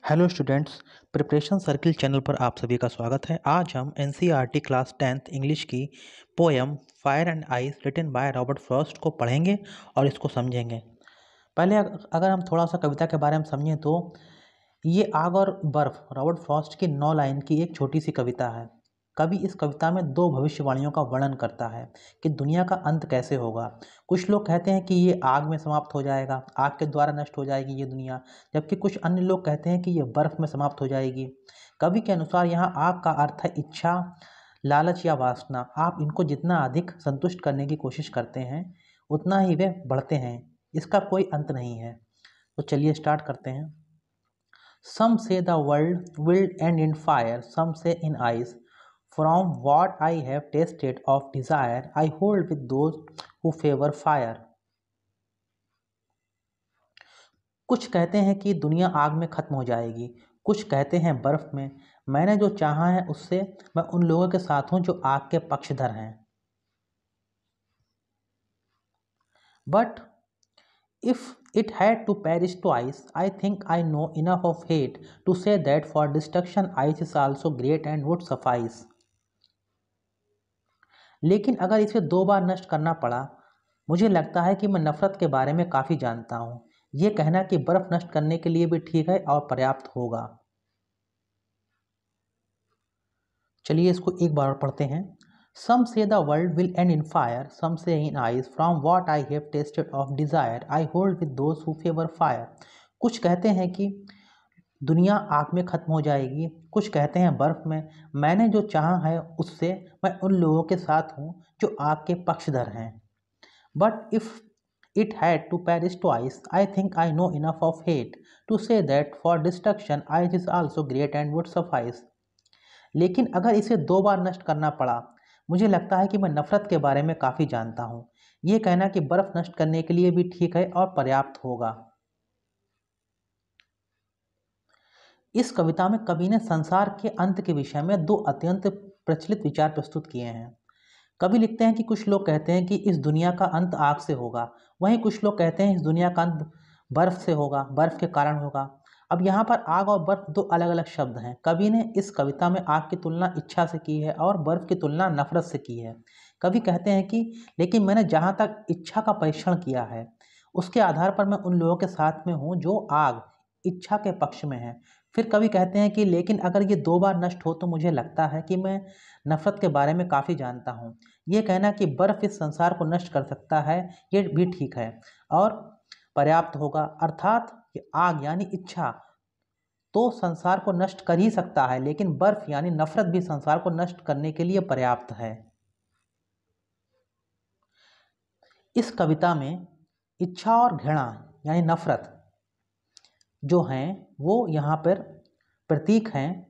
Hello students. Preparation circle channel पर आप सभी का स्वागत है। आज हम एनसीईआरटी क्लास 10th इंग्लिश की poem fire and ice written by Robert Frost को पढ़ेंगे और इसको समझेंगे। पहले अगर हम थोड़ा सा कविता के बारे में समझें तो ये आग और बर्फ रॉबर्ट फ्रॉस्ट की 9 लाइन की एक छोटी सी कविता है। कवि इस कविता में 2 भविष्यवाणियों का वर्णन करता है कि दुनिया का अंत कैसे होगा। कुछ लोग कहते हैं कि ये आग में समाप्त हो जाएगा, आग के द्वारा नष्ट हो जाएगी ये दुनिया, जबकि कुछ अन्य लोग कहते हैं कि ये बर्फ में समाप्त हो जाएगी। कवि के अनुसार यहाँ आग का अर्थ है इच्छा, लालच या वासना। आप इनको जितना अधिक संतुष्ट करने की कोशिश करते हैं उतना ही वे बढ़ते हैं, इसका कोई अंत नहीं है। तो चलिए स्टार्ट करते हैं। Some say the world will end in fire, some say in ice. From what I have tasted of desire, I hold with those who favor fire. कुछ कहते हैं कि दुनिया आग में खत्म हो जाएगी, कुछ कहते हैं बर्फ में। मैंने जो चाहा है उससे मैं उन लोगों के साथ हूं जो आग के पक्षधर हैं। But if it had to perish twice, I think I know enough of hate to say that for destruction ice is also great and would suffice. लेकिन अगर इसे 2 बार नष्ट करना पड़ा, मुझे लगता है कि मैं नफरत के बारे में काफ़ी जानता हूँ। ये कहना कि बर्फ नष्ट करने के लिए भी ठीक है और पर्याप्त होगा। चलिए इसको एक बार और पढ़ते हैं। Some say the world will end in fire, some say in ice. From what I have tasted of desire, I hold with those who favor fire. कुछ कहते हैं कि दुनिया आग में खत्म हो जाएगी, कुछ कहते हैं बर्फ में। मैंने जो चाहा है उससे मैं उन लोगों के साथ हूँ जो आग के पक्षधर हैं। But if it had to perish twice, I think I know enough of hate to say that for destruction ice is also great and would suffice. लेकिन अगर इसे 2 बार नष्ट करना पड़ा, मुझे लगता है कि मैं नफरत के बारे में काफ़ी जानता हूँ। ये कहना कि बर्फ नष्ट करने के लिए भी ठीक है और पर्याप्त होगा। इस कविता में कवि ने संसार के अंत के विषय में 2 अत्यंत प्रचलित विचार प्रस्तुत किए हैं। कवि लिखते हैं कि कुछ लोग कहते हैं कि इस दुनिया का अंत आग से होगा, वहीं कुछ लोग कहते हैं इस दुनिया का अंत बर्फ से होगा, बर्फ के कारण होगा। अब यहाँ पर आग और बर्फ 2 अलग अलग शब्द हैं। कवि ने इस कविता में आग की तुलना इच्छा से की है और बर्फ की तुलना नफरत से की है। कवि कहते हैं कि लेकिन मैंने जहाँ तक इच्छा का परीक्षण किया है उसके आधार पर मैं उन लोगों के साथ में हूँ जो आग इच्छा के पक्ष में है। फिर कवि कहते हैं कि लेकिन अगर ये 2 बार नष्ट हो तो मुझे लगता है कि मैं नफरत के बारे में काफ़ी जानता हूँ। ये कहना कि बर्फ इस संसार को नष्ट कर सकता है ये भी ठीक है और पर्याप्त होगा। अर्थात कि आग यानी इच्छा तो संसार को नष्ट कर ही सकता है, लेकिन बर्फ यानी नफरत भी संसार को नष्ट करने के लिए पर्याप्त है। इस कविता में इच्छा और घृणा यानी नफरत जो हैं वो यहाँ पर प्रतीक हैं।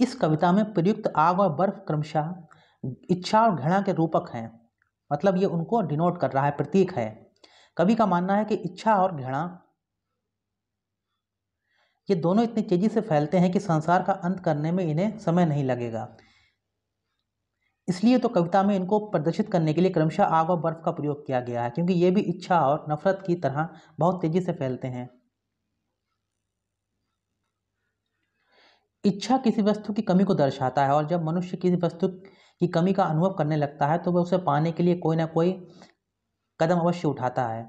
इस कविता में प्रयुक्त आग और बर्फ क्रमशः इच्छा और घृणा के रूपक हैं, मतलब ये उनको डिनोट कर रहा है, प्रतीक है। कवि का मानना है कि इच्छा और घृणा ये दोनों इतनी तेजी से फैलते हैं कि संसार का अंत करने में इन्हें समय नहीं लगेगा। इसलिए तो कविता में इनको प्रदर्शित करने के लिए क्रमशः आग और बर्फ का प्रयोग किया गया है, क्योंकि ये भी इच्छा और नफरत की तरह बहुत तेजी से फैलते हैं। इच्छा किसी वस्तु की कमी को दर्शाता है और जब मनुष्य किसी वस्तु की कमी का अनुभव करने लगता है तो वह उसे पाने के लिए कोई ना कोई कदम अवश्य उठाता है।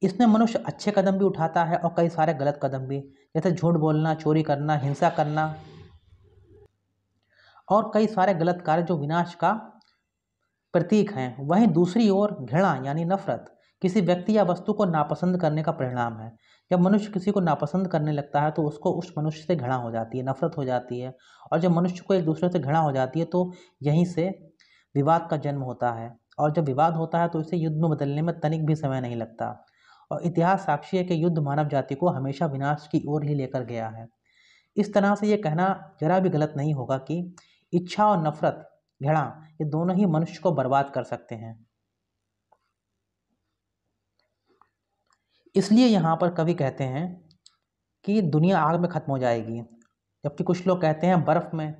इसमें मनुष्य अच्छे कदम भी उठाता है और कई सारे गलत कदम भी, जैसे झूठ बोलना, चोरी करना, हिंसा करना और कई सारे गलत कार्य जो विनाश का प्रतीक हैं। वहीं दूसरी ओर घृणा यानी नफरत किसी व्यक्ति या वस्तु को नापसंद करने का परिणाम है। जब मनुष्य किसी को नापसंद करने लगता है तो उसको उस मनुष्य से घृणा हो जाती है, नफरत हो जाती है। और जब मनुष्य को एक दूसरे से घृणा हो जाती है तो यहीं से विवाद का जन्म होता है, और जब विवाद होता है तो इसे युद्ध में बदलने में तनिक भी समय नहीं लगता। और इतिहास साक्षी है कि युद्ध मानव जाति को हमेशा विनाश की ओर ही लेकर गया है। इस तरह से ये कहना जरा भी गलत नहीं होगा कि इच्छा और नफरत, घृणा, ये दोनों ही मनुष्य को बर्बाद कर सकते हैं। इसलिए यहाँ पर कवि कहते हैं कि दुनिया आग में खत्म हो जाएगी, जबकि कुछ लोग कहते हैं बर्फ में,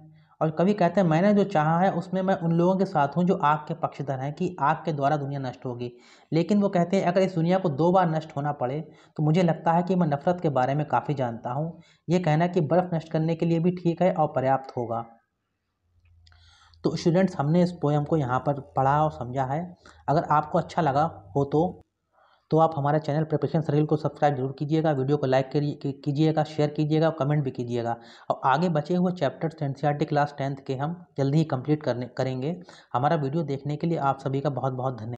और कवि कहते हैं मैंने जो चाहा है उसमें मैं उन लोगों के साथ हूँ जो आग के पक्षधर हैं कि आग के द्वारा दुनिया नष्ट होगी। लेकिन वो कहते हैं अगर इस दुनिया को 2 बार नष्ट होना पड़े तो मुझे लगता है कि मैं नफ़रत के बारे में काफ़ी जानता हूँ। ये कहना कि बर्फ़ नष्ट करने के लिए भी ठीक है और पर्याप्त होगा। तो स्टूडेंट्स हमने इस पोएम को यहाँ पर पढ़ा और समझा है। अगर आपको अच्छा लगा हो तो आप हमारे चैनल प्रिपरेशन सर्किल को सब्सक्राइब जरूर कीजिएगा, वीडियो को लाइक कीजिएगा, शेयर कीजिएगा और कमेंट भी कीजिएगा। और आगे बचे हुए चैप्टर्स एनसीईआरटी क्लास 10th के हम जल्दी ही कंप्लीट करेंगे। हमारा वीडियो देखने के लिए आप सभी का बहुत बहुत धन्यवाद।